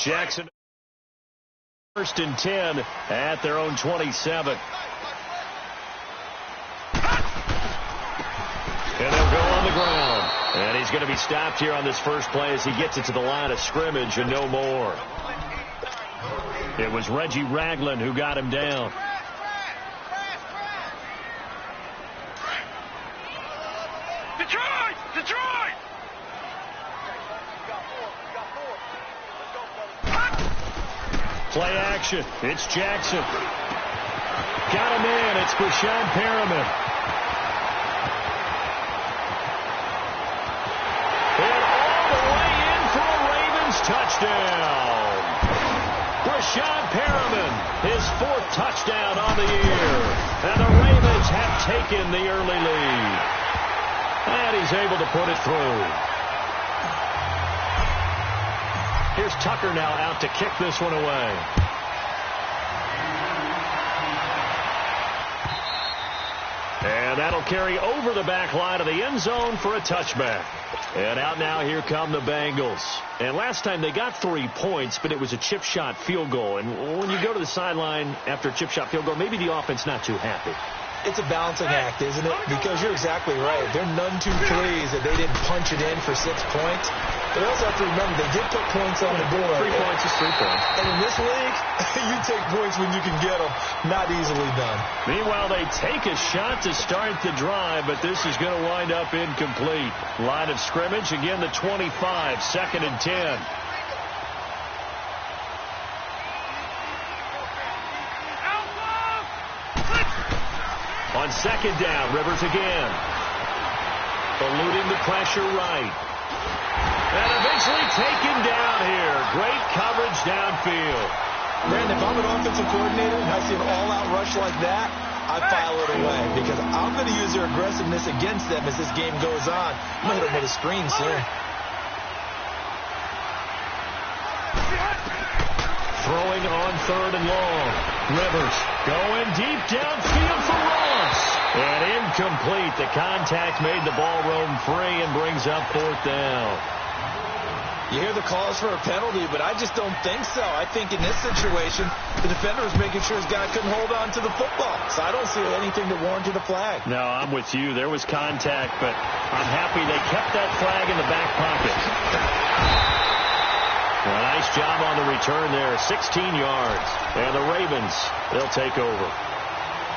Jackson, 1st and 10 at their own 27. And they'll go on the ground. And he's going to be stopped here on this first play as he gets it to the line of scrimmage and no more. It was Reggie Ragland who got him down. Detroit! Play action. It's Jackson. Got him in. It's Brashad Perriman. And all the way in for a Ravens touchdown. Brashad Perriman, his 4th touchdown on the year. And the Ravens have taken the early lead. And he's able to put it through. Here's Tucker now out to kick this one away. And that'll carry over the back line of the end zone for a touchback. And out now, here come the Bengals. And last time they got 3 points, but it was a chip shot field goal. And when you go to the sideline after a chip shot field goal, maybe the offense not too happy. It's a balancing act, isn't it? Because you're exactly right. They're none too pleased that they didn't punch it in for 6 points. But you also have to remember, they did put points on the board. 3 points is 3 points. And in this league, you take points when you can get them. Not easily done. Meanwhile, they take a shot to start the drive, but this is going to wind up incomplete. Line of scrimmage, again the 25, 2nd and 10. On 2nd down, Rivers again. Eluding the pressure right. And eventually taken down here. Great coverage downfield. Brandon, if I'm an offensive coordinator and I see an all-out rush like that, I file it away because I'm going to use their aggressiveness against them as this game goes on. I'm going to hit them with a screen soon. Throwing on 3rd and long. Rivers going deep downfield for Ross. And incomplete. The contact made the ball roam free and brings up 4th down. You hear the calls for a penalty, but I just don't think so. I think in this situation, the defender was making sure his guy couldn't hold on to the football. So I don't see anything to warrant a flag. No, I'm with you. There was contact, but I'm happy they kept that flag in the back pocket. A nice job on the return there. 16 yards. And the Ravens, they'll take over.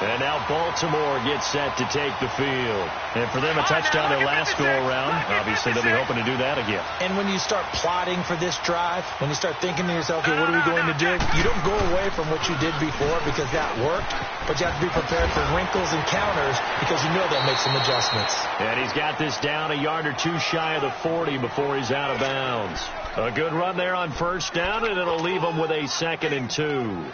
And now Baltimore gets set to take the field. And for them, a touchdown their last go-around. Obviously, they'll be hoping to do that again. And when you start plotting for this drive, when you start thinking to yourself, okay, what are we going to do? You don't go away from what you did before because that worked. But you have to be prepared for wrinkles and counters because you know they'll make some adjustments. And he's got this down a yard or two shy of the 40 before he's out of bounds. A good run there on 1st down, and it'll leave him with a 2nd and 2.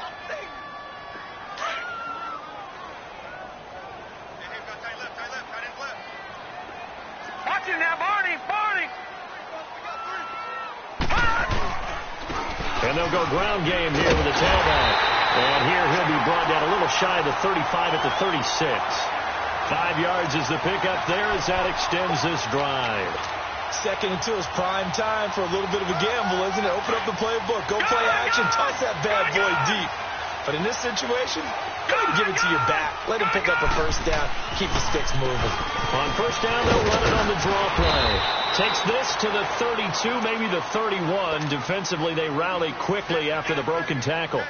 And they'll go ground game here with a tailback. And here he'll be brought down a little shy of the 35 at the 36. 5 yards is the pickup there as that extends this drive. 2nd and 2 is prime time for a little bit of a gamble, isn't it? Open up the playbook. Go play action. Toss that bad boy deep. But in this situation, go ahead and give it to your back. Let him pick up a 1st down. Keep the sticks moving. On 1st down, they'll run it on the draw play. Takes this to the 32, maybe the 31. Defensively, they rally quickly after the broken tackle.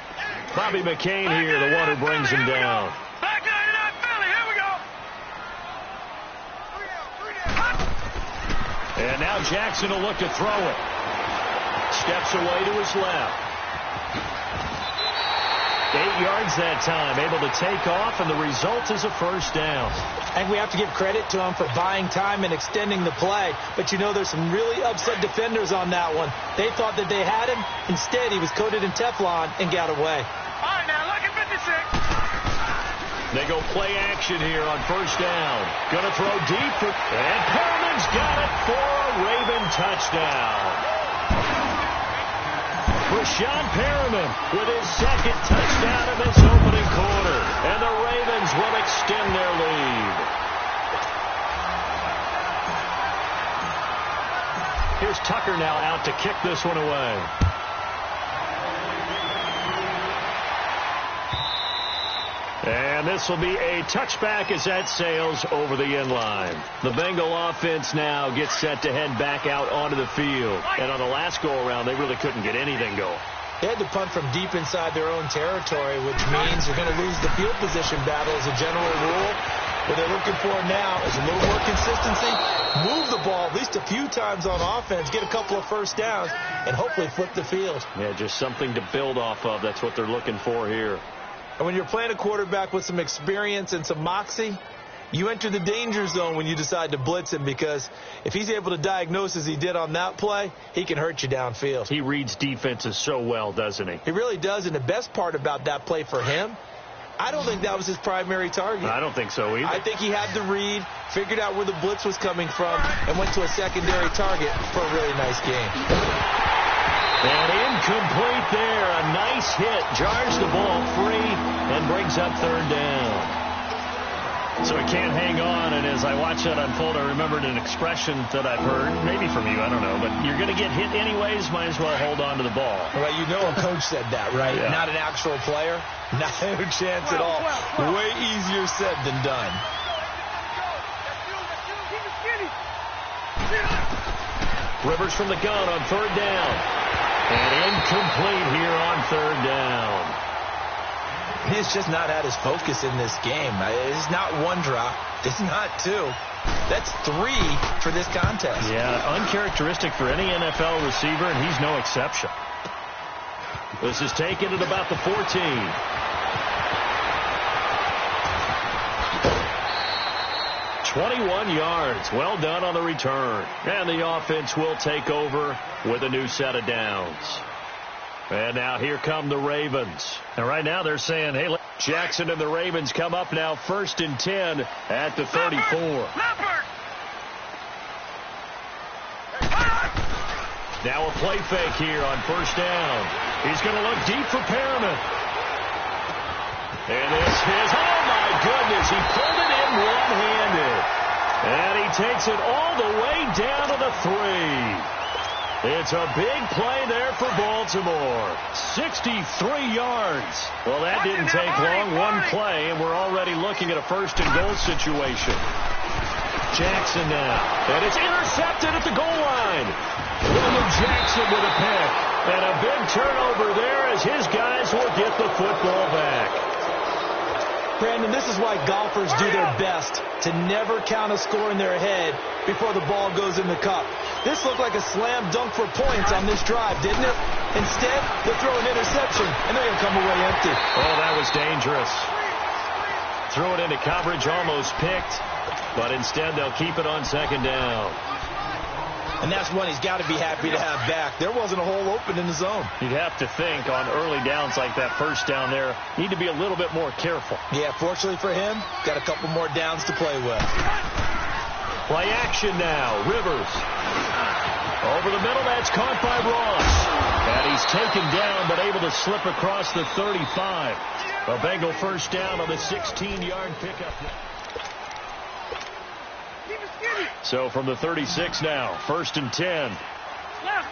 Bobby McCain here, the one who brings him down. And now Jackson will look to throw it. Steps away to his left. 8 yards that time, able to take off, and the result is a 1st down. And we have to give credit to him for buying time and extending the play. But you know, there's some really upset defenders on that one. They thought that they had him. Instead, he was coated in Teflon and got away. All right, now look at 56. They go play action here on 1st down. Gonna throw deep, and Perriman's got it for a Raven touchdown. Brashad Perriman with his 2nd touchdown in this opening quarter. And the Ravens will extend their lead. Here's Tucker now out to kick this one away. And this will be a touchback as that sails over the end line. The Bengal offense now gets set to head back out onto the field. And on the last go-around, they really couldn't get anything going. They had to punt from deep inside their own territory, which means you're going to lose the field position battle as a general rule. What they're looking for now is a little more consistency, move the ball at least a few times on offense, get a couple of first downs, and hopefully flip the field. Yeah, just something to build off of. That's what they're looking for here. And when you're playing a quarterback with some experience and some moxie, you enter the danger zone when you decide to blitz him, because if he's able to diagnose as he did on that play, he can hurt you downfield. He reads defenses so well, doesn't he? He really does, and the best part about that play for him, I don't think that was his primary target. I don't think so either. I think he had the read, figured out where the blitz was coming from, and went to a secondary target for a really nice game. And incomplete there. A nice hit. Jars the ball free and brings up third down. So he can't hang on, and as I watch that unfold, I remembered an expression that I've heard, maybe from you, I don't know, but you're going to get hit anyways, might as well hold on to the ball. Well, you know a coach said that, right? Yeah. Not an actual player. Not a chance at all. Way easier said than done. Rivers from the gun on third down. And incomplete here on third down. He's just not at his focus in this game. It's not one drop. It's not two. That's three for this contest. Yeah, uncharacteristic for any NFL receiver, and he's no exception. This is taken at about the 14. "21 yards. Well done on the return. And the offense will take over with a new set of downs. And now here come the Ravens. And right now they're saying, hey, Jackson and the Ravens come up now 1st and 10 at the 34. Now a play fake here on first down. He's going to look deep for Perriman. And this is, oh my goodness, he pulled it in one-handed. And he takes it all the way down to the 3. It's a big play there for Baltimore. 63 yards. Well, that didn't take long. One play, and we're already looking at a first and goal situation. Jackson now. And it's intercepted at the goal line. William Jackson with a pick. And a big turnover there as his guys will get the football back. Brandon, this is why golfers do their best to never count a score in their head before the ball goes in the cup. This looked like a slam dunk for points on this drive, didn't it? Instead, they throw an interception, and they're going to come away empty. Oh, that was dangerous. Threw it into coverage, almost picked, but instead they'll keep it on second down. And that's one he's got to be happy to have back. There wasn't a hole open in the zone. You'd have to think on early downs like that first down there, need to be a little bit more careful. Yeah, fortunately for him, got a couple more downs to play with. Play action now. Rivers. Over the middle, that's caught by Ross. And he's taken down, but able to slip across the 35. A Bengal first down on the 16-yard pickup. So from the 36 now, 1st and 10. Left.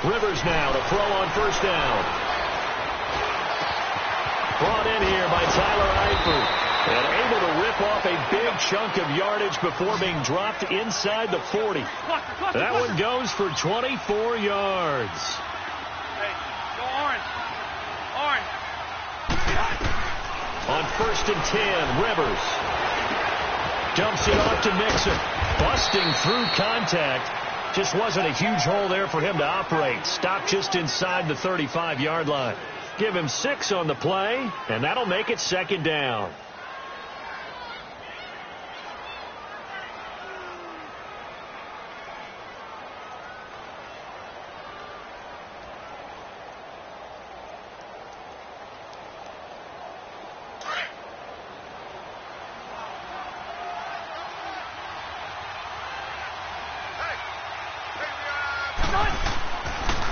Rivers now to throw on first down. Brought in here by Tyler Eifert. And able to rip off a big chunk of yardage before being dropped inside the 40. That one goes for 24 yards. On 1st and 10, Rivers dumps it off to Mixon. Busting through contact. Just wasn't a huge hole there for him to operate. Stopped just inside the 35-yard line. Give him 6 on the play, and that'll make it second down.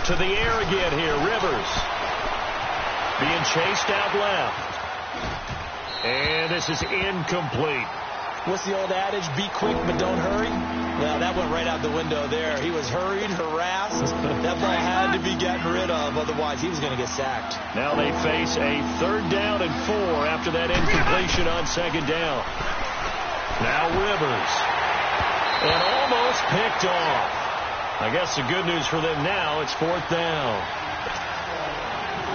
To the air again here, Rivers. Being chased out left. And this is incomplete. What's the old adage? Be quick, but don't hurry. Well, that went right out the window there. He was hurried, harassed. That ball had to be gotten rid of, otherwise he was going to get sacked. Now they face a 3rd down and 4 after that incompletion on 2nd down. Now Rivers. And almost picked off. I guess the good news for them now, it's 4th down.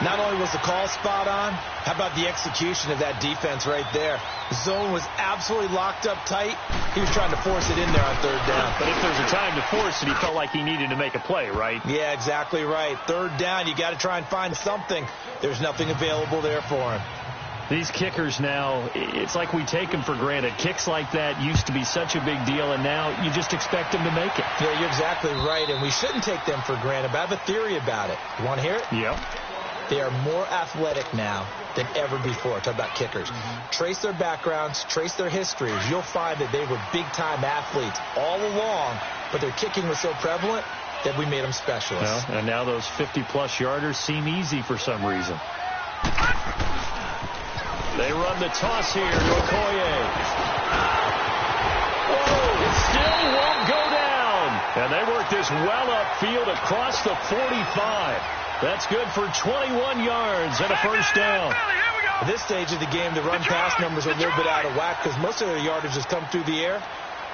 Not only was the call spot on, how about the execution of that defense right there? The zone was absolutely locked up tight. He was trying to force it in there on 3rd down. But if there's a time to force it, he felt like he needed to make a play, right? Yeah, exactly right. 3rd down, you got to try and find something. There's nothing available there for him. These kickers now, it's like we take them for granted. Kicks like that used to be such a big deal, and now you just expect them to make it. Yeah, you're exactly right, and we shouldn't take them for granted, but I have a theory about it. You want to hear it? Yep. They are more athletic now than ever before. Talk about kickers. Trace their backgrounds, trace their histories. You'll find that they were big-time athletes all along, but their kicking was so prevalent that we made them specialists. Well, and now those 50-plus yarders seem easy for some reason. They run the toss here to Okoye. Oh, it still won't go down. And they work this well upfield across the 45. That's good for 21 yards and a 1st down. At this stage of the game, the run-pass numbers are a little bit out of whack because most of their yardage has come through the air.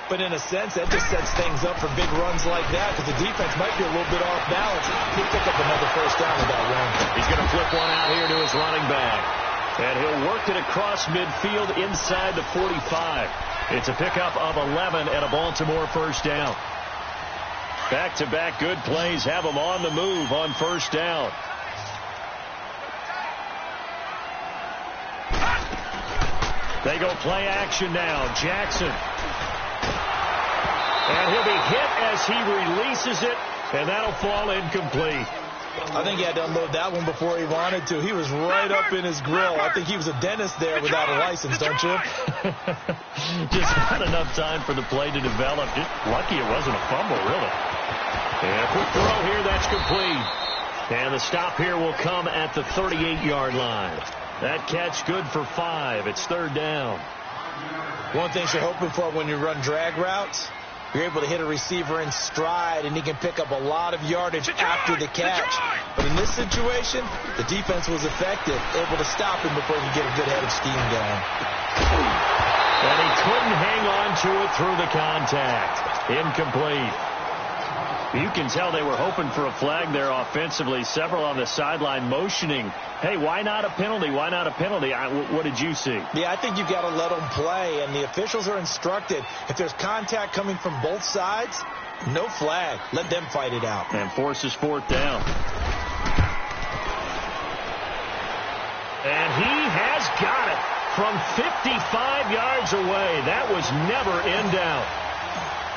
But in a sense, that just sets things up for big runs like that because the defense might be a little bit off balance. He'll pick up another 1st down with that run. He's going to flip one out here to his running back. And he'll work it across midfield inside the 45. It's a pickup of 11 and a Baltimore 1st down. Back-to-back good plays have them on the move on 1st down. They go play action now. Jackson. And he'll be hit as he releases it, and that'll fall incomplete. I think he had to unload that one before he wanted to. He was right up in his grill. I think he was a dentist there without a license, don't you? Just not enough time for the play to develop. Just lucky it wasn't a fumble, really. And a quick throw here, that's complete. And the stop here will come at the 38-yard line. That catch good for 5. It's 3rd down. One thing you're hoping for when you run drag routes, you're able to hit a receiver in stride, and he can pick up a lot of yardage after the catch. But in this situation, the defense was effective, able to stop him before he could get a good head of steam going. And he couldn't hang on to it through the contact. Incomplete. You can tell they were hoping for a flag there offensively. Several on the sideline motioning, hey, why not a penalty? Why not a penalty? What did you see? Yeah, I think you've got to let them play, and the officials are instructed. If there's contact coming from both sides, no flag. Let them fight it out. And forces 4th down. And he has got it from 55 yards away. That was never in doubt.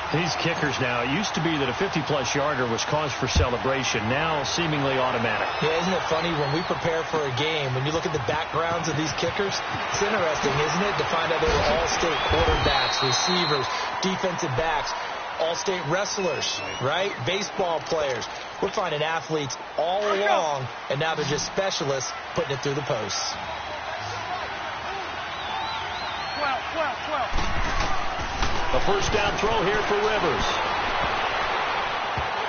These kickers now, it used to be that a 50-plus yarder was cause for celebration, now seemingly automatic. Yeah, isn't it funny when we prepare for a game, when you look at the backgrounds of these kickers, it's interesting, isn't it, to find out they were all-state quarterbacks, receivers, defensive backs, all-state wrestlers, right? Baseball players. We're finding athletes all along, and now they're just specialists putting it through the posts. 12. A 1st down throw here for Rivers.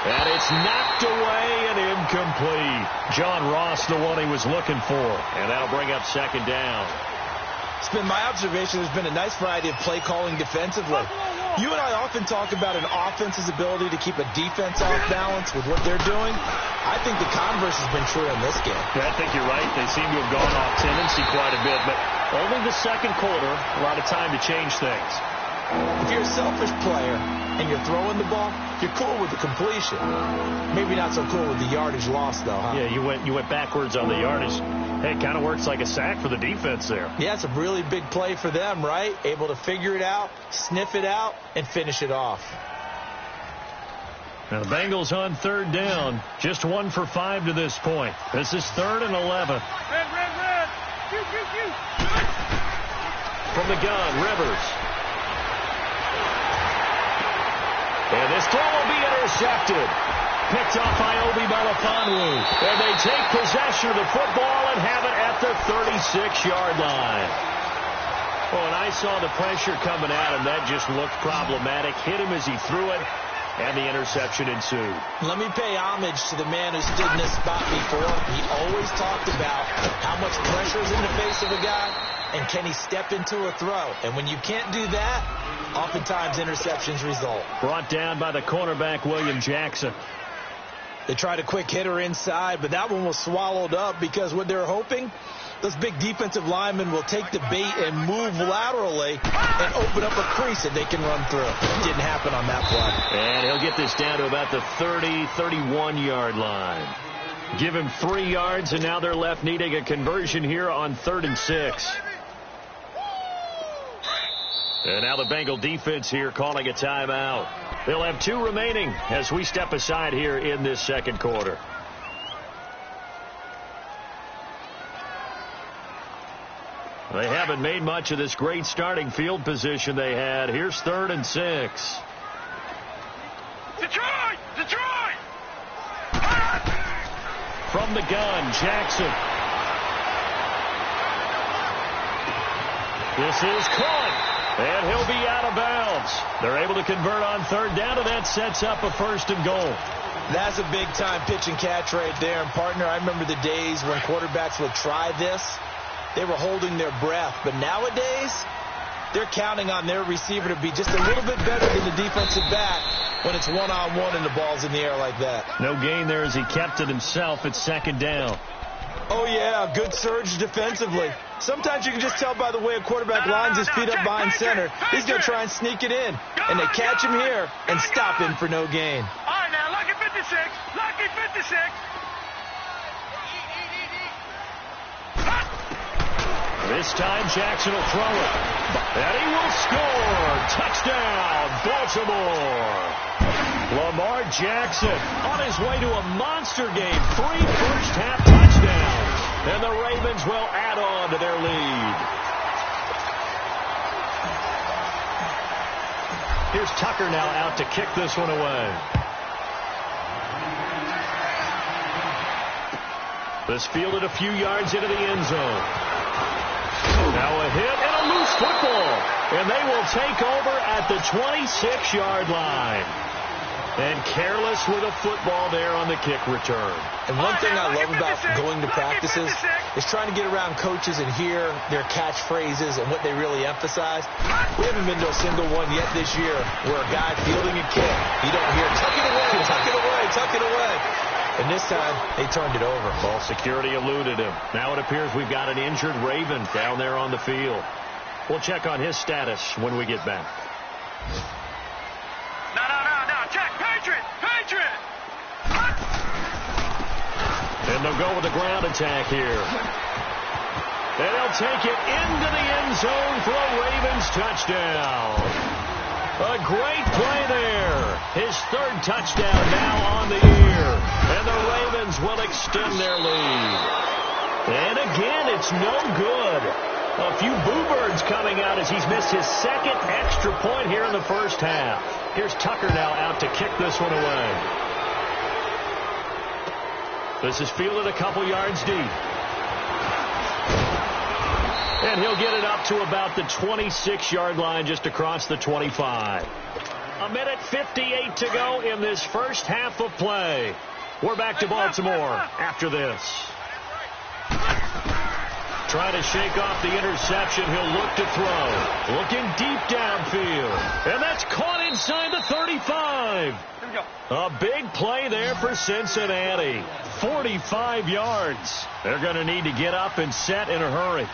And it's knocked away and incomplete. John Ross, the one he was looking for. And that'll bring up 2nd down. It's been my observation there's been a nice variety of play calling defensively. You and I often talk about an offense's ability to keep a defense off balance with what they're doing. I think the converse has been true in this game. Yeah, I think you're right. They seem to have gone off tendency quite a bit, but only the 2nd quarter, a lot of time to change things. If you're a selfish player and you're throwing the ball, you're cool with the completion. Maybe not so cool with the yardage loss, though, huh? Yeah, you went backwards on the yardage. Hey, it kind of works like a sack for the defense there. Yeah, it's a really big play for them, right? Able to figure it out, sniff it out, and finish it off. Now the Bengals on 3rd down. Just 1 for 5 to this point. This is 3rd and 11. Red. From the gun, Rivers. And this throw will be intercepted. Picked off by Obi Melifonwu. And they take possession of the football and have it at the 36-yard line. Oh, and I saw the pressure coming at him. That just looked problematic. Hit him as he threw it, and the interception ensued. Let me pay homage to the man who stood in this spot before. He always talked about how much pressure is in the face of a guy, and can he step into a throw. And when you can't do that, oftentimes interceptions result. Brought down by the cornerback, William Jackson. They tried a quick hitter inside, but that one was swallowed up because what they're hoping, those big defensive linemen will take the bait and move laterally and open up a crease that they can run through. It didn't happen on that play. And he'll get this down to about the 30, 31-yard line. Give him 3 yards, and now they're left needing a conversion here on 3rd and 6. And now the Bengal defense here calling a timeout. They'll have 2 remaining as we step aside here in this second quarter. They haven't made much of this great starting field position they had. Here's 3rd and 6. Detroit! Detroit! From the gun, Jackson. This is caught. And he'll be out of bounds. They're able to convert on 3rd down, and that sets up a 1st and goal. That's a big-time pitch and catch right there. And, partner, I remember the days when quarterbacks would try this. They were holding their breath. But nowadays, they're counting on their receiver to be just a little bit better than the defensive back when it's one-on-one and the ball's in the air like that. No gain there as he kept it himself at 2nd down. Oh, yeah, good surge defensively. Sometimes you can just tell by the way a quarterback lines his feet up behind center. He's going to try and sneak it in. And they catch him here and stop him for no gain. All right, now, lucky 56. Lucky 56. This time Jackson will throw it. And he will score. Touchdown, Baltimore. Lamar Jackson on his way to a monster game. 3 first-half touchdowns. And the Ravens will add on to their lead. Here's Tucker now out to kick this one away. This fielded a few yards into the end zone. Now a hit and a loose football. And they will take over at the 26-yard line. And careless with a football there on the kick return. And one thing I love about going to practices is trying to get around coaches and hear their catchphrases and what they really emphasize. We haven't been to a single one yet this year where a guy fielding a kick, you don't hear, tuck it away, tuck it away, tuck it away. And this time, they turned it over. Ball security eluded him. Now it appears we've got an injured Raven down there on the field. We'll check on his status when we get back. No. Check. Patriot. And they'll go with the ground attack here. And they'll take it into the end zone for a Ravens touchdown. A great play there. His 3rd touchdown now on the year. And the Ravens will extend their lead. And again, it's no good. A few boo birds coming out as he's missed his 2nd extra point here in the first half. Here's Tucker now out to kick this one away. This is fielded a couple yards deep. And he'll get it up to about the 26-yard line just across the 25. 1:58 to go in this first half of play. We're back to Baltimore after this. Trying to shake off the interception. He'll look to throw. Looking deep downfield. And that's caught inside the 35. A big play there for Cincinnati. 45 yards. They're going to need to get up and set in a hurry.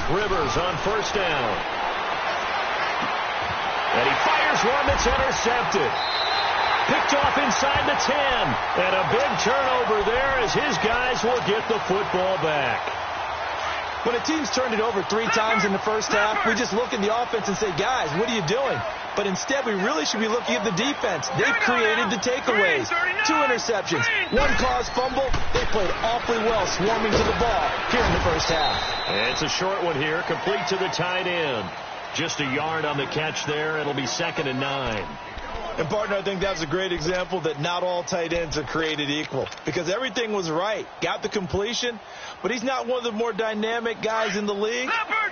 Rivers on 1st down. And he fires one that's intercepted. Picked off inside the 10. And a big turnover there as his guys will get the football back. When a team's turned it over 3 times in the first half, we just look at the offense and say, guys, what are you doing? But instead, we really should be looking at the defense. They've created the takeaways. 2 interceptions, 1 caused fumble. They played awfully well swarming to the ball here in the first half. It's a short one here, complete to the tight end. Just a yard on the catch there. It'll be 2nd and 9. And, partner, I think that's a great example that not all tight ends are created equal because everything was right. Got the completion, but he's not one of the more dynamic guys in the league.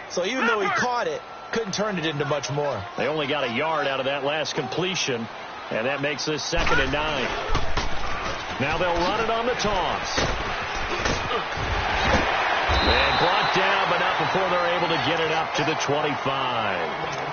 So even though he caught it, couldn't turn it into much more. They only got a yard out of that last completion, and that makes this 2nd and 9. Now they'll run it on the toss. And blocked down, but not before they're able to get it up to the 25.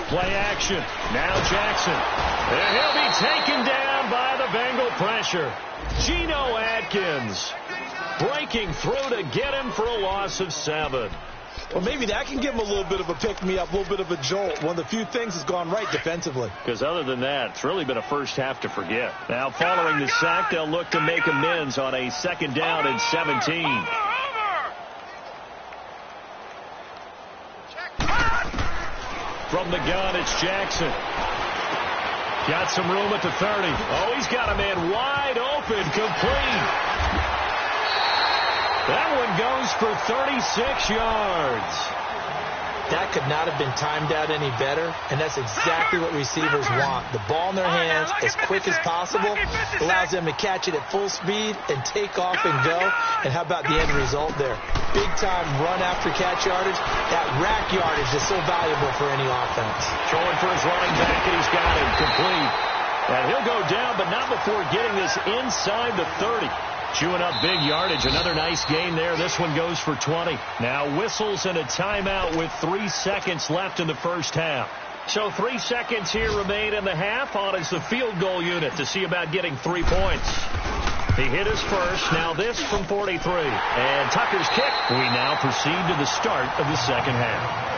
Play action. Now Jackson. And he'll be taken down by the Bengal pressure. Geno Atkins breaking through to get him for a loss of 7. Well, maybe that can give him a little bit of a pick-me-up, a little bit of a jolt. One of the few things that's gone right defensively. Because other than that, it's really been a first half to forget. Now following the sack, they'll look to make amends on a 2nd down and 17. From the gun, it's Jackson. Got some room at the 30. Oh, he's got a man wide open, complete. That one goes for 36 yards. That could not have been timed out any better, and that's exactly what receivers want. The ball in their hands as quick as possible allows them to catch it at full speed and take off and go. And how about the end result there? Big-time run after catch yardage. That rack yardage is so valuable for any offense. Throwing for his running back, and he's got him complete. And he'll go down, but not before getting this inside the 30. Chewing up big yardage. Another nice gain there. This one goes for 20. Now whistles and a timeout with 3 seconds left in the first half. So 3 seconds here remain in the half. On is the field goal unit to see about getting 3 points. He hit his first. Now this from 43. And Tucker's kick. We now proceed to the start of the second half.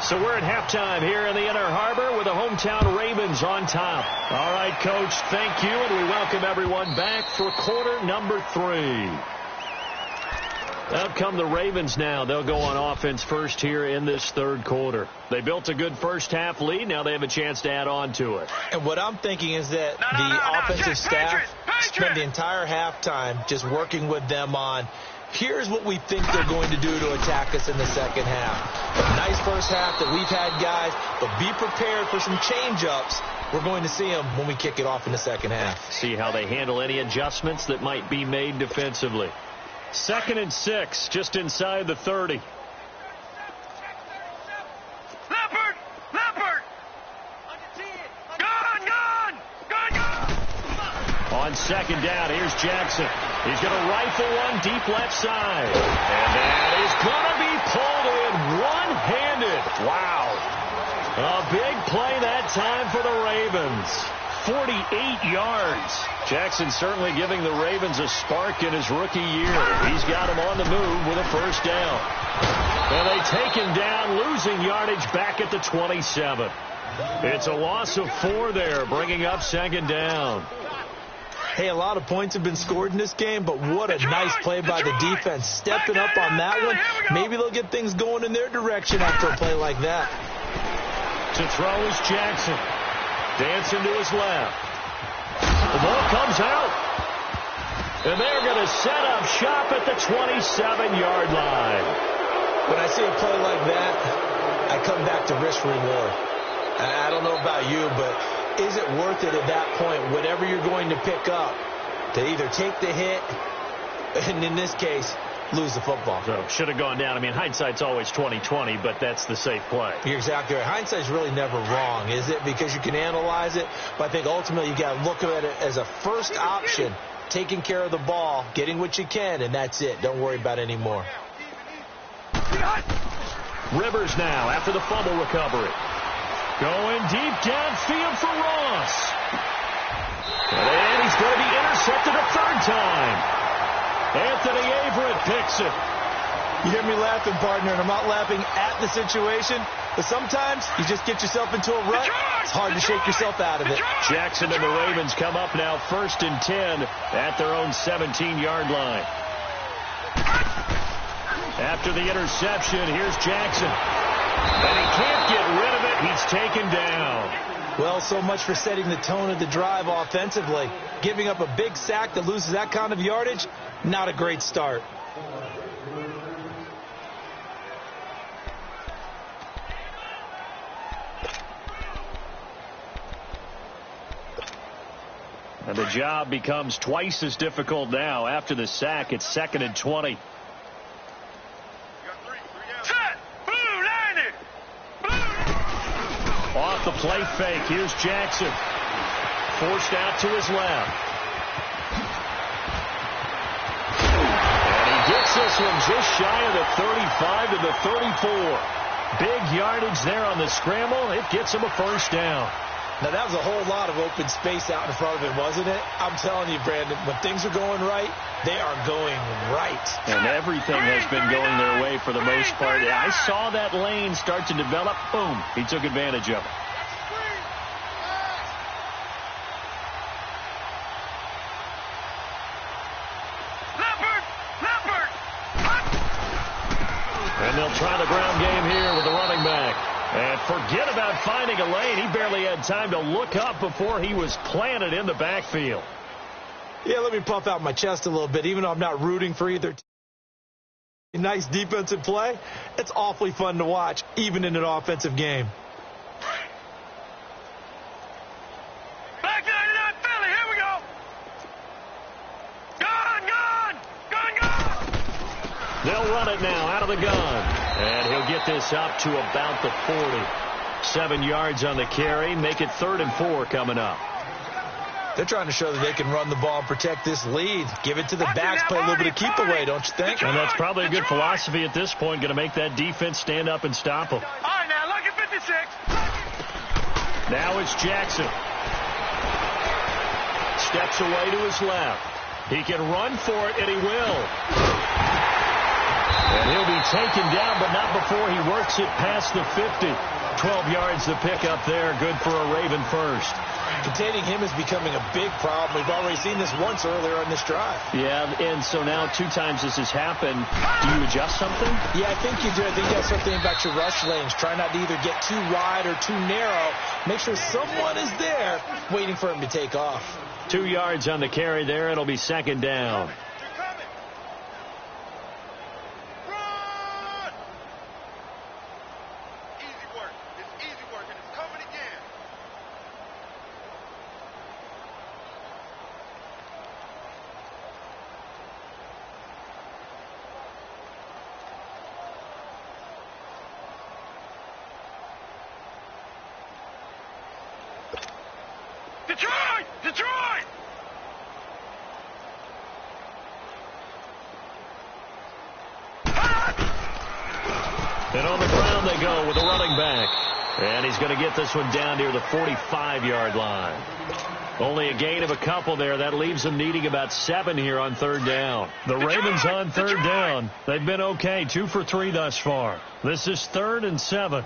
So we're at halftime here in the Inner Harbor with the hometown Ravens on top. All right, Coach, thank you, and we welcome everyone back for quarter number 3. Out come the Ravens now. They'll go on offense first here in this third quarter. They built a good first half lead. Now they have a chance to add on to it. And what I'm thinking is that the offensive staff spent the entire halftime just working with them on here's what we think they're going to do to attack us in the second half. A nice first half that we've had, guys, but be prepared for some change-ups. We're going to see them when we kick it off in the second half. See how they handle any adjustments that might be made defensively. 2nd and 6, just inside the 30. Leopard! On 2nd down, here's Jackson. He's going to rifle one deep left side. And that is going to be pulled in one-handed. Wow. A big play that time for the Ravens. 48 yards. Jackson certainly giving the Ravens a spark in his rookie year. He's got him on the move with a first down. And they take him down, losing yardage back at the 27. It's a loss of 4 there, bringing up 2nd down. Hey, a lot of points have been scored in this game, but what a nice play by the defense. Stepping up on that one. Maybe they'll get things going in their direction after a play like that. To throw is Jackson. Dancing to his left. The ball comes out. And they're going to set up shop at the 27-yard line. When I see a play like that, I come back to risk reward. I don't know about you, but is it worth it at that point, whatever you're going to pick up, to either take the hit, and in this case, lose the football? So should have gone down. I mean, hindsight's always 20/20, but that's the safe play. You're exactly right. Hindsight's really never wrong, is it? Because you can analyze it, but I think ultimately you got to look at it as a first option, taking care of the ball, getting what you can, and that's it. Don't worry about any more. Rivers now after the fumble recovery. Going deep downfield for Ross. And he's going to be intercepted a 3rd time. Anthony Averett picks it. You hear me laughing, partner, and I'm not laughing at the situation, but sometimes you just get yourself into a rut. It's hard to shake yourself out of it. Jackson and the Ravens come up now 1st and 10 at their own 17-yard line. After the interception, here's Jackson. And he can't get rid of it. He's taken down. Well, so much for setting the tone of the drive offensively. Giving up a big sack that loses that kind of yardage, not a great start. And the job becomes twice as difficult now. After the sack, it's 2nd and 20. Off the play fake. Here's Jackson. Forced out to his left. And he gets this one just shy of the 35 to the 34. Big yardage there on the scramble. It gets him a first down. Now, that was a whole lot of open space out in front of him, wasn't it? I'm telling you, Brandon, when things are going right, they are going right. And everything has been going their way for the most part. I saw that lane start to develop. Boom. He took advantage of it. And they'll try the ground game here with the running back. And forget about finding a lane. He barely had time to look up before he was planted in the backfield. Yeah, let me puff out my chest a little bit, even though I'm not rooting for either team. Nice defensive play. It's awfully fun to watch, even in an offensive game. Back to 99 Philly. Here we go. Gone. They'll run it now out of the gun. And he'll get this up to about the 40. 7 yards on the carry. Make it 3rd and 4 coming up. They're trying to show that they can run the ball and protect this lead. Give it to the backs, play a little bit of keep away, don't you think? And that's probably a good philosophy at this point. Going to make that defense stand up and stop them. All right, now, look at 56. Now it's Jackson. Steps away to his left. He can run for it, and he will. And he'll be taken down, but not before he works it past the 50. 12 yards to pick up there. Good for a Raven first. Containing him is becoming a big problem. We've already seen this once earlier on this drive. Yeah, and so now 2 times this has happened. Do you adjust something? Yeah, I think you do. I think you have something about your rush lanes. Try not to either get too wide or too narrow. Make sure someone is there waiting for him to take off. 2 yards on the carry there. It'll be 2nd down. Detroit! And on the ground they go with the running back. And he's going to get this one down near the 45-yard line. Only a gain of a couple there. That leaves them needing about 7 here on 3rd down. The Ravens on 3rd down. They've been okay. 2 for 3 thus far. This is 3rd and 7.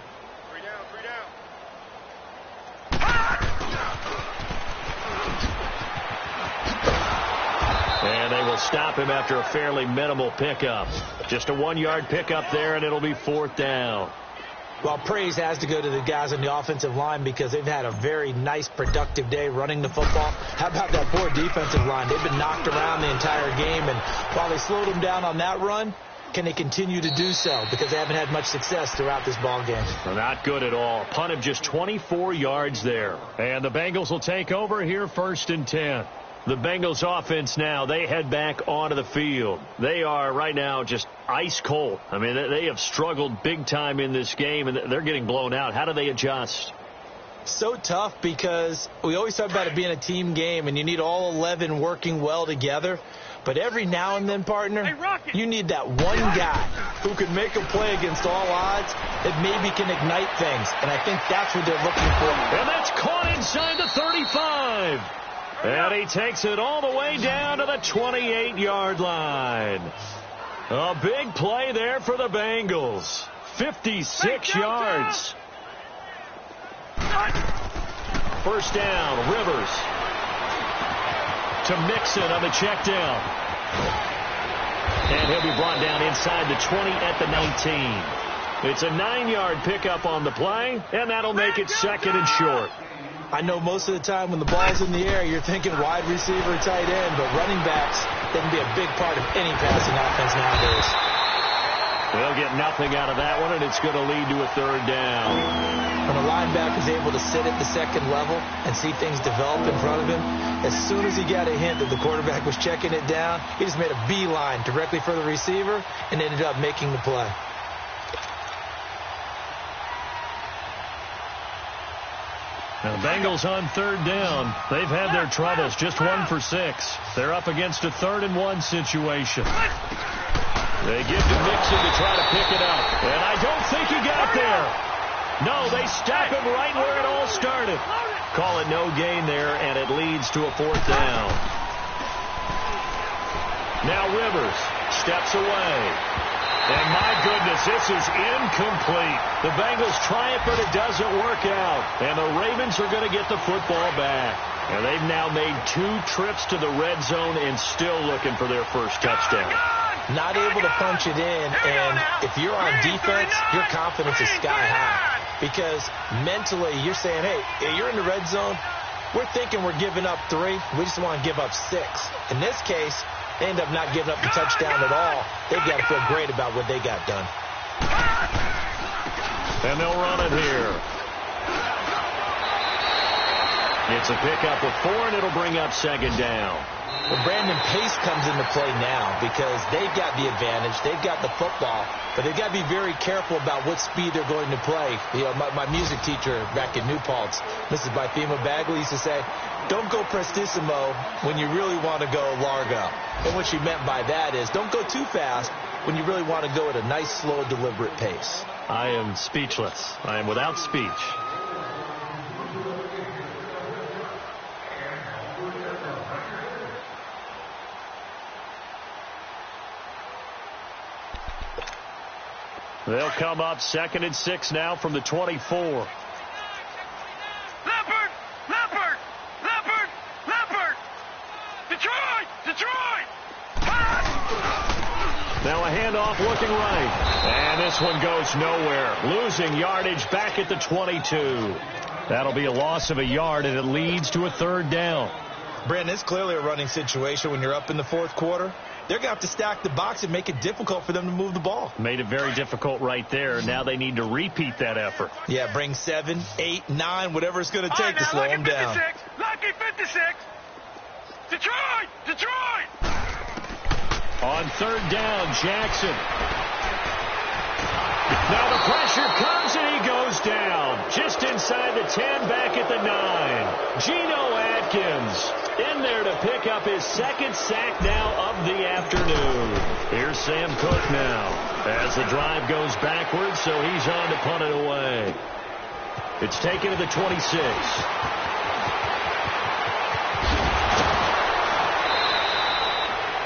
And they will stop him after a fairly minimal pickup. Just a 1-yard pickup there, and it'll be 4th down. Well, praise has to go to the guys on the offensive line because they've had a very nice, productive day running the football. How about that poor defensive line? They've been knocked around the entire game, and while they slowed them down on that run, can they continue to do so? Because they haven't had much success throughout this ball game. Well, not good at all. Punt of just 24 yards there. And the Bengals will take over here 1st and 10. The Bengals offense now, they head back onto the field. They are right now just ice cold. I mean, they have struggled big time in this game, and they're getting blown out. How do they adjust? So tough because we always talk about it being a team game, and you need all 11 working well together. But every now and then, partner, you need that one guy who can make a play against all odds that maybe can ignite things. And I think that's what they're looking for. And that's caught inside the 35. And he takes it all the way down to the 28-yard line. A big play there for the Bengals. 56 yards. First down, Rivers. To Mixon on the check down. And he'll be brought down inside the 20 at the 19. It's a 9-yard pickup on the play, and that'll make it second and short. I know most of the time when the ball's in the air, you're thinking wide receiver, tight end, but running backs, they can be a big part of any passing offense nowadays. They'll get nothing out of that one, and it's going to lead to a third down. When a linebacker is able to sit at the second level and see things develop in front of him, as soon as he got a hint that the quarterback was checking it down, he just made a beeline directly for the receiver and ended up making the play. Now, the Bengals on third down. They've had their troubles, just 1 for 6. They're up against a 3rd-and-1 situation. They give to Mixon to try to pick it up. And I don't think he got there. No, they stop him right where it all started. Call it no gain there, and it leads to a 4th down. Now Rivers steps away. And my goodness, this is incomplete. The Bengals try it, but it doesn't work out. And the Ravens are going to get the football back. And they've now made 2 trips to the red zone and still looking for their first touchdown. Not able to punch it in, and if you're on defense, your confidence is sky high. Because mentally, you're saying, hey, you're in the red zone. We're thinking we're giving up 3. We just want to give up 6. In this case, they end up not giving up the touchdown at all. They've got to feel great about what they got done. And they'll run it here. It's a pickup of 4, and it'll bring up 2nd down. Well, Brandon, pace comes into play now because they've got the advantage. They've got the football, but they've got to be very careful about what speed they're going to play. You know, my music teacher back in New Paltz, Mrs. Bythema Bagley, used to say, don't go prestissimo when you really want to go largo. And what she meant by that is don't go too fast when you really want to go at a nice, slow, deliberate pace. I am speechless. I am without speech. They'll come up 2nd and 6 now from the 24. Leopard! Detroit! Now a handoff looking right. And this one goes nowhere. Losing yardage back at the 22. That'll be a loss of a yard, and it leads to a 3rd down. Brandon, it's clearly a running situation when you're up in the 4th quarter. They're going to have to stack the box and make it difficult for them to move the ball. Made it very difficult right there. Now they need to repeat that effort. Yeah, bring 7, 8, 9, whatever it's going to take to slow them down. Lucky 56. Detroit! On 3rd down, Jackson. Now the pressure comes, and he goes down. Just inside the 10, back at the 9. Geno Atkins in there to pick up his 2nd sack now of the afternoon. Here's Sam Cook now as the drive goes backwards, so he's on to punt it away. It's taken to the 26.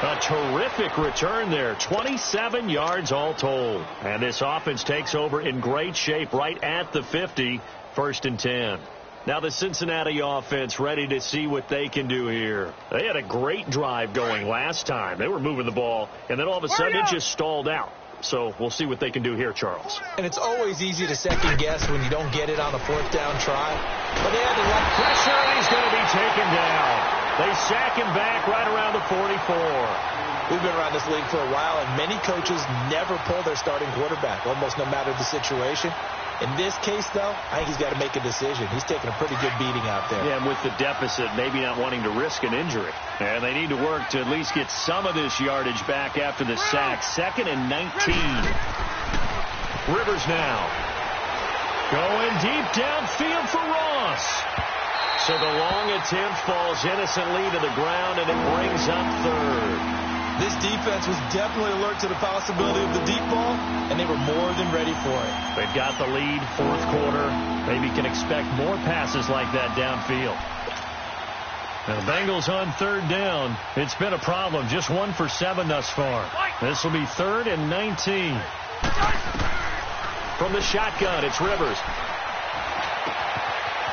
A terrific return there. 27 yards all told. And this offense takes over in great shape right at the 50. 1st and 10. Now the Cincinnati offense ready to see what they can do here. They had a great drive going last time. They were moving the ball, and then all of a sudden it just stalled out. So we'll see what they can do here, Charles. And it's always easy to second guess when you don't get it on a 4th down try. But they had to run pressure, and he's going to be taken down. They sack him back right around the 44. We've been around this league for a while, and many coaches never pull their starting quarterback, almost no matter the situation. In this case, though, I think he's got to make a decision. He's taking a pretty good beating out there. Yeah, and with the deficit, maybe not wanting to risk an injury. And they need to work to at least get some of this yardage back after the sack. 2nd and 19. Rivers now. Going deep downfield for Ross. So the long attempt falls innocently to the ground, and it brings up 3rd. This defense was definitely alert to the possibility of the deep ball, and they were more than ready for it. They've got the lead, 4th quarter. Maybe can expect more passes like that downfield. Now the Bengals on 3rd down. It's been a problem. Just 1 for 7 thus far. This will be 3rd and 19. From the shotgun, it's Rivers.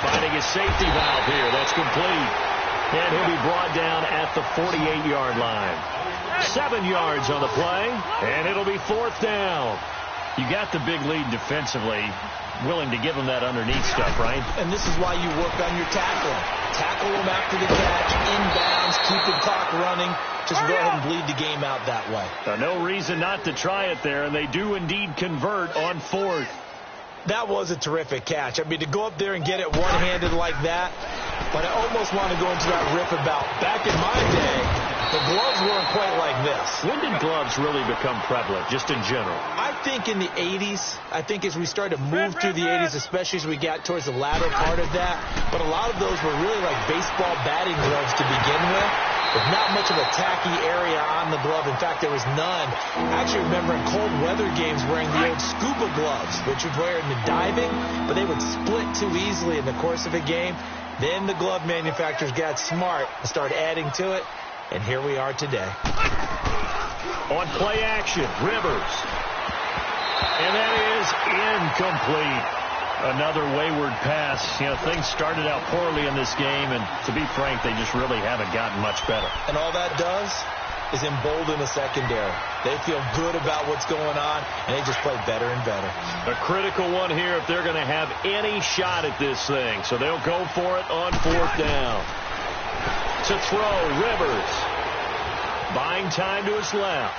Finding his safety valve here. That's complete. And he'll be brought down at the 48-yard line. 7 yards on the play, and it'll be 4th down. You got the big lead defensively, willing to give them that underneath stuff, right? And this is why you work on your tackling. Tackle them after the catch, inbounds, keep the clock running. Just go ahead and bleed the game out that way. No reason not to try it there, and they do indeed convert on 4th. That was a terrific catch. I mean, to go up there and get it one-handed like that, but I almost want to go into that riff about back in my day, the gloves weren't quite like this. When did gloves really become prevalent, just in general? I think in the 80s. I think as we started to move through the 80s, especially as we got towards the latter part of that. But a lot of those were really like baseball batting gloves to begin with. With not much of a tacky area on the glove. In fact, there was none. I actually remember in cold weather games wearing the old scuba gloves, which you'd wear in the diving, but they would split too easily in the course of a game. Then the glove manufacturers got smart and started adding to it, and here we are today. On play action, Rivers. And that is incomplete. Another wayward pass. Things started out poorly in this game, and to be frank, they just really haven't gotten much better. And all that does is embolden the secondary. They feel good about what's going on, and they just play better and better. A critical one here if they're going to have any shot at this thing. So they'll go for it on 4th down. To throw, Rivers. Buying time to his left.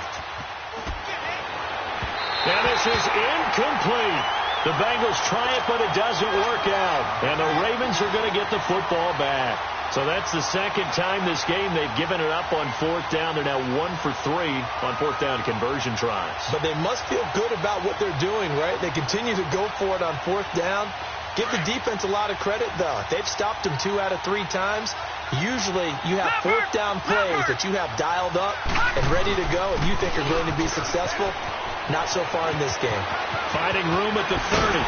And this is incomplete. The Bengals try it, but it doesn't work out. And the Ravens are going to get the football back. So that's the second time this game they've given it up on 4th down. They're now 1 for 3 on 4th down conversion tries. But they must feel good about what they're doing, right? They continue to go for it on 4th down. Give the defense a lot of credit, though. They've stopped them 2 out of 3 times. Usually you have 4th down plays that you have dialed up and ready to go and you think are going to be successful. Not so far in this game. Finding room at the 30.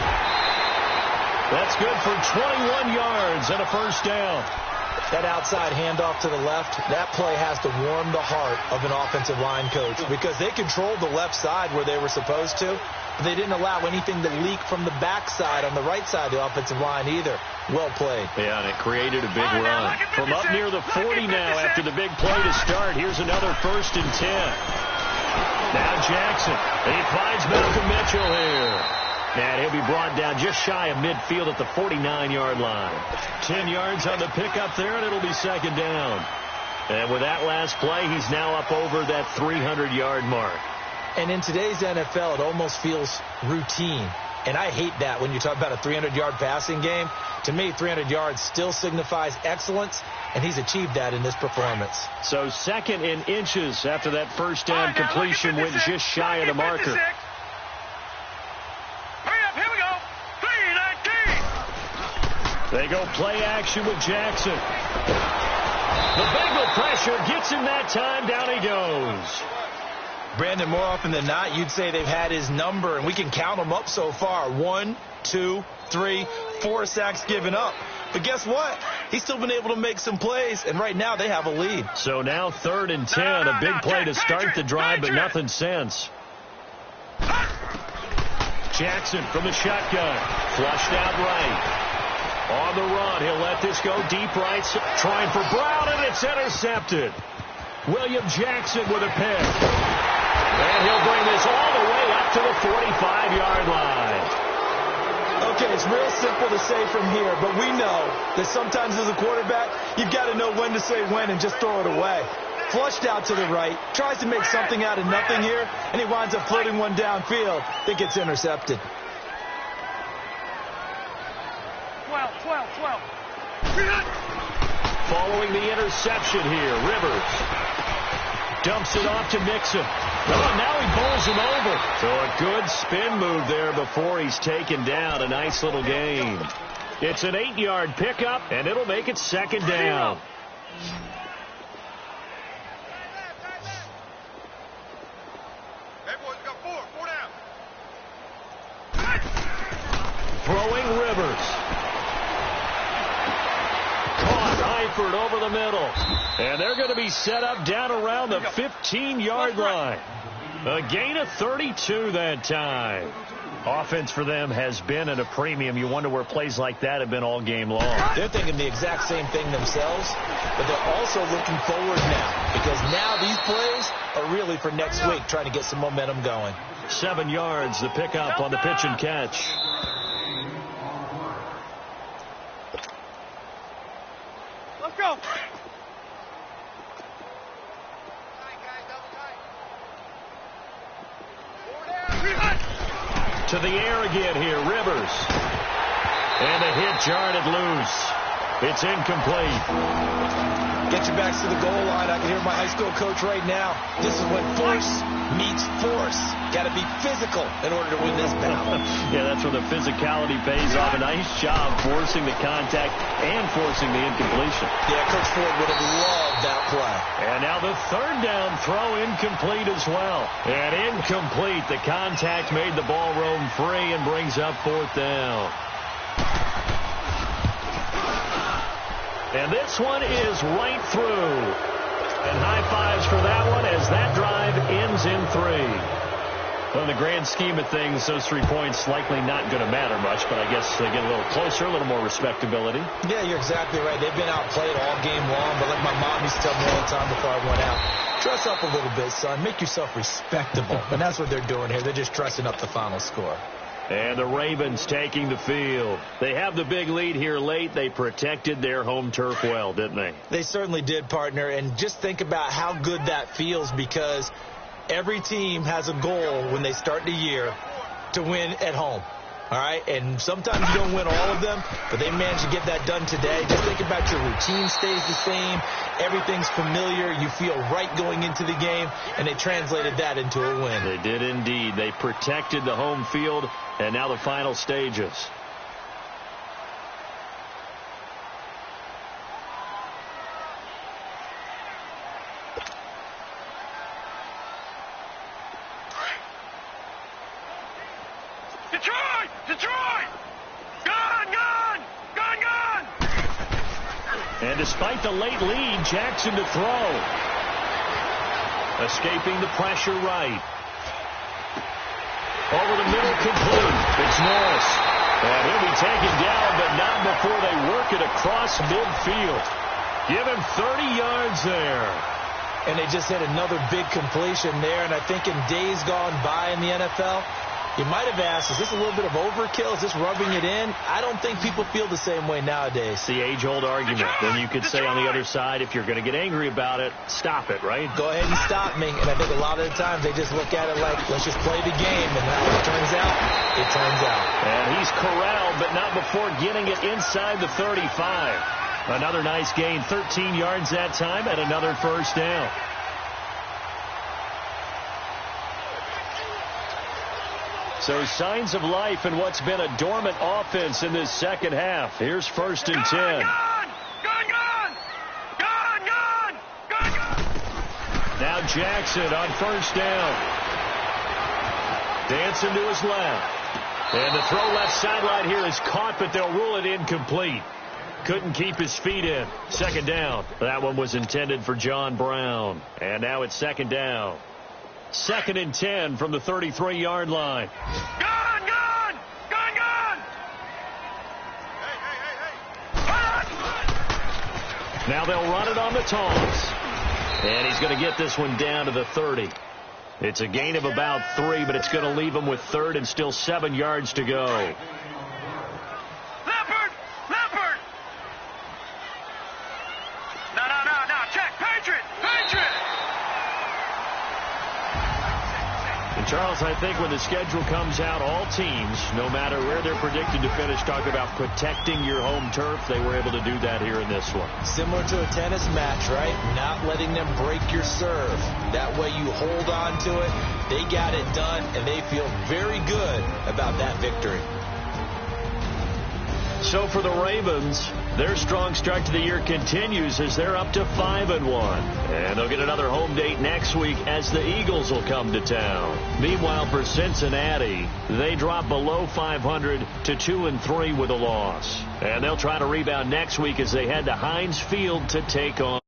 That's good for 21 yards and a 1st down. That outside handoff to the left, that play has to warm the heart of an offensive line coach because they controlled the left side where they were supposed to, but they didn't allow anything to leak from the backside on the right side of the offensive line either. Well played. Yeah, and it created a big run. From up near the 40 now after the big play to start, here's another 1st and 10. Now Jackson. He finds Malcolm Mitchell here. And he'll be brought down just shy of midfield at the 49-yard line. 10 yards on the pickup there, and it'll be 2nd down. And with that last play, he's now up over that 300-yard mark. And in today's NFL, it almost feels routine. And I hate that when you talk about a 300-yard passing game. To me, 300 yards still signifies excellence, and he's achieved that in this performance. So 2nd in inches after that 1st down completion went just shy of the marker. Here we go. 3-19. They go play action with Jackson. The Bengal pressure gets him that time. Down he goes. Brandon, more often than not, you'd say they've had his number, and we can count them up so far. 1, 2, 3, 4 sacks given up. But guess what? He's still been able to make some plays, and right now they have a lead. So now 3rd and 10, a big play to start the drive, but nothing since. Jackson from the shotgun, flushed out right. On the run, he'll let this go deep right, trying for Brown, and it's intercepted. William Jackson with a pick. And he'll bring this all the way up to the 45-yard line. Okay, it's real simple to say from here, but we know that sometimes as a quarterback, you've got to know when to say when and just throw it away. Flushed out to the right, tries to make something out of nothing here, and he winds up floating one downfield that gets intercepted. 12. Following the interception here, Rivers dumps it off to Mixon. Oh, now he bowls him over. So a good spin move there before he's taken down. A nice little gain. It's an 8-yard pickup, and it'll make it 2nd down. Hey, boys, we got 4 down. Throwing Rivers. Caught Eifert over the middle. And they're going to be set up down around the 15-yard line. A gain of 32 that time. Offense for them has been at a premium. You wonder where plays like that have been all game long. They're thinking the exact same thing themselves, but they're also looking forward now, because now these plays are really for next week, trying to get some momentum going. 7 yards, the pickup on the pitch and catch. Let's go. To the air again here, Rivers. And a hit jarred it loose. It's incomplete. Get your backs to the goal line. I can hear my high school coach right now. This is when force meets force. Got to be physical in order to win this battle. Yeah, that's where the physicality pays off. A nice job forcing the contact and forcing the incompletion. Yeah, Coach Ford would have loved that play. And now the third down throw incomplete as well. And incomplete. The contact made the ball roam free and brings up 4th down. And this one is right through. And high fives for that one as that drive ends in 3. Well, in the grand scheme of things, those 3 points likely not going to matter much, but I guess they get a little closer, a little more respectability. Yeah, you're exactly right. They've been outplayed all game long, but like my mom used to tell me all the time before I went out, dress up a little bit, son. Make yourself respectable. And that's what they're doing here. They're just dressing up the final score. And the Ravens taking the field. They have the big lead here late. They protected their home turf well, didn't they? They certainly did, partner. And just think about how good that feels, because every team has a goal when they start the year to win at home. All right, and sometimes you don't win all of them, but they managed to get that done today. Just think about your routine stays the same. Everything's familiar. You feel right going into the game, and they translated that into a win. They did indeed. They protected the home field, and now the final stages. Detroit! Detroit! Gone! Gone! Gone! Gone! And despite the late lead, Jackson to throw. Escaping the pressure right. Over the middle, complete. It's Norris. And he'll be taken down, but not before they work it across midfield. Give him 30 yards there. And they just had another big completion there. And I think in days gone by in the NFL, you might have asked, is this a little bit of overkill? Is this rubbing it in? I don't think people feel the same way nowadays. It's the age-old argument. Then you could say on the other side, if you're going to get angry about it, stop it, right? Go ahead and stop me. And I think a lot of the times they just look at it like, let's just play the game. And how it turns out, it turns out. And he's corralled, but not before getting it inside the 35. Another nice gain, 13 yards that time, and another first down. So signs of life in what's been a dormant offense in this second half. Here's 1st and 10. Gone! Gone! Gone! Gone! Gone! Gone! Gone! Now Jackson on 1st down. Dancing to his left. And the throw left sideline here is caught, but they'll rule it incomplete. Couldn't keep his feet in. 2nd down. That one was intended for John Brown. And now it's 2nd down. 2nd and 10 from the 33-yard line. Gone! Gone! Gone! Gone! Hey! Now they'll run it on the toss. And he's going to get this one down to the 30. It's a gain of about 3, but it's going to leave him with 3rd and still 7 yards to go. Leopard! Leopard! No. Check. Patriot! Patriot! And Charles, I think when the schedule comes out, all teams, no matter where they're predicted to finish, talk about protecting your home turf. They were able to do that here in this one. Similar to a tennis match, right? Not letting them break your serve. That way you hold on to it. They got it done, and they feel very good about that victory. So for the Ravens, their strong start to the year continues as they're up to 5-1. And they'll get another home date next week as the Eagles will come to town. Meanwhile, for Cincinnati, they drop below 500 to 2-3 with a loss. And they'll try to rebound next week as they head to Heinz Field to take on